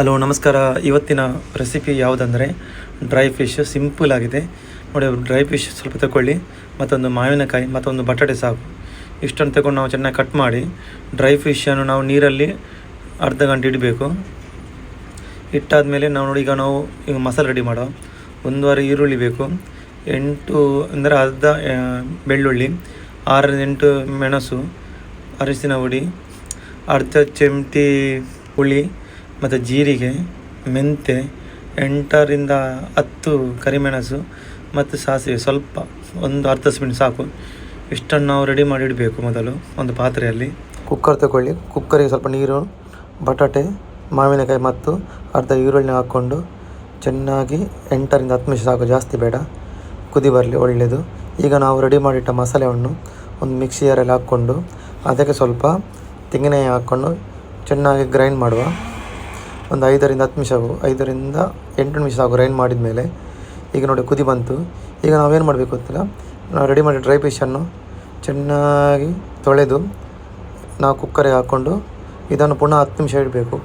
Hello ನಮಸ್ಕಾರ. ಇವತ್ತಿನ recipe ಯಾವುದಂದರೆ dry fish. Simple ಆಗಿದೆ ನೋಡಿ. ಡ್ರೈ ಫಿಶ್ ಸ್ವಲ್ಪ ತಗೊಳ್ಳಿ, ಮತ್ತೊಂದು ಮಾವಿನಕಾಯಿ, ಮತ್ತೊಂದು ಬಟಾಟೆ ಸಾಕು. ಇಷ್ಟನ್ನು ತಗೊಂಡು ನಾವು ಚೆನ್ನಾಗಿ ಕಟ್ ಮಾಡಿ ಡ್ರೈ ಫಿಶನ್ನು ನಾವು ನೀರಲ್ಲಿ ಅರ್ಧ ಗಂಟೆ ಇಡಬೇಕು. ಇಟ್ಟಾದ ಮೇಲೆ ಈಗ ನಾವು ಮಸಾಲೆ ರೆಡಿ ಮಾಡೋ. 1/2 ಈರುಳ್ಳಿ ಬೇಕು, 8 ಅಂದರೆ ಅರ್ಧ ಬೆಳ್ಳುಳ್ಳಿ, 6-8 ಮೆಣಸು, ಅರಿಶಿನ ಹುಡಿ, ಅರ್ಧ ಚಮಚ ಹುಳಿ, ಮತ್ತು ಜೀರಿಗೆ, ಮೆಂತೆ, 8-10 ಕರಿಮೆಣಸು ಮತ್ತು ಸಾಸಿವೆ ಸ್ವಲ್ಪ, ಒಂದು ಅರ್ಧ ಸ್ಪೂನ್ ಸಾಕು. ಇಷ್ಟನ್ನು ನಾವು ರೆಡಿ ಮಾಡಿ ಇಡಬೇಕು. ಮೊದಲು ಒಂದು ಪಾತ್ರೆಯಲ್ಲಿ ಕುಕ್ಕರ್ ತಗೊಳ್ಳಿ. ಕುಕ್ಕರಿಗೆ ಸ್ವಲ್ಪ ನೀರು, ಬಟಾಟೆ, ಮಾವಿನಕಾಯಿ ಮತ್ತು ಅರ್ಧ ಈರುಳ್ಳಿ ಹಾಕ್ಕೊಂಡು ಚೆನ್ನಾಗಿ 8-10 ನಿಮಿಷ ಸಾಕು, ಜಾಸ್ತಿ ಬೇಡ, ಕುದಿ ಬರಲಿ ಒಳ್ಳೆಯದು. ಈಗ ನಾವು ರೆಡಿ ಮಾಡಿಟ್ಟ ಮಸಾಲೆಯನ್ನು ಒಂದು ಮಿಕ್ಸಿ ಜಾರಲ್ಲಿ ಹಾಕ್ಕೊಂಡು ಅದಕ್ಕೆ ಸ್ವಲ್ಪ ತೆಂಗಿನೆಣ್ಣೆ ಹಾಕ್ಕೊಂಡು ಚೆನ್ನಾಗಿ ಗ್ರೈಂಡ್ ಮಾಡುವ. ಒಂದು 5-10 ನಿಮಿಷ 5-8 ನಿಮಿಷ ಸಾಕು ಗ್ರೈಂಡ್ ಮಾಡಿದ ಮೇಲೆ. ಈಗ ನೋಡಿ ಕುದಿ ಬಂತು. ಈಗ ನಾವೇನು ಮಾಡಬೇಕು ಗೊತ್ತಿಲ್ಲ, ನಾವು ರೆಡಿ ಮಾಡಿ ಡ್ರೈ ಫಿಶನ್ನು ಚೆನ್ನಾಗಿ ತೊಳೆದು ನಾವು ಕುಕ್ಕರಿಗೆ ಹಾಕ್ಕೊಂಡು ಇದನ್ನು ಪುನಃ 10 ನಿಮಿಷ ಇಡಬೇಕು.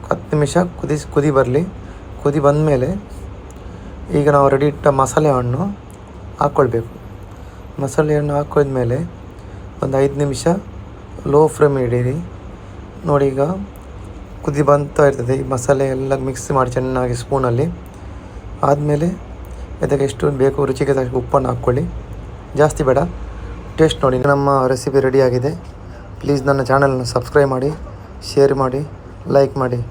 10 ನಿಮಿಷ ಕುದಿ ಬರಲಿ. ಕುದಿ ಬಂದ ಮೇಲೆ ಈಗ ನಾವು ರೆಡಿ ಇಟ್ಟ ಮಸಾಲೆಯನ್ನು ಹಾಕ್ಕೊಳ್ಬೇಕು. ಮಸಾಲೆಯನ್ನು ಹಾಕಿದ್ಮೇಲೆ ಒಂದು 5 ನಿಮಿಷ ಲೋ ಫ್ಲೇಮ್ ಇಡೀರಿ. ನೋಡಿ ಈಗ ಕುದಿ ಬಂತಾ ಇರ್ತದೆ. ಈ ಮಸಾಲೆ ಎಲ್ಲ ಮಿಕ್ಸ್ ಮಾಡಿ ಚೆನ್ನಾಗಿ ಸ್ಪೂನಲ್ಲಿ. ಆದಮೇಲೆ ಇದಕ್ಕೆ ಎಷ್ಟು ಬೇಕು ರುಚಿಗೆ ತಕ್ಕ ಉಪ್ಪನ್ನು ಹಾಕ್ಕೊಳ್ಳಿ, ಜಾಸ್ತಿ ಬೇಡ, ಟೇಸ್ಟ್ ನೋಡಿ. ನಮ್ಮ ರೆಸಿಪಿ ರೆಡಿಯಾಗಿದೆ. ಪ್ಲೀಸ್ ನನ್ನ ಚಾನಲನ್ನು ಸಬ್ಸ್ಕ್ರೈಬ್ ಮಾಡಿ, ಶೇರ್ ಮಾಡಿ, ಲೈಕ್ ಮಾಡಿ.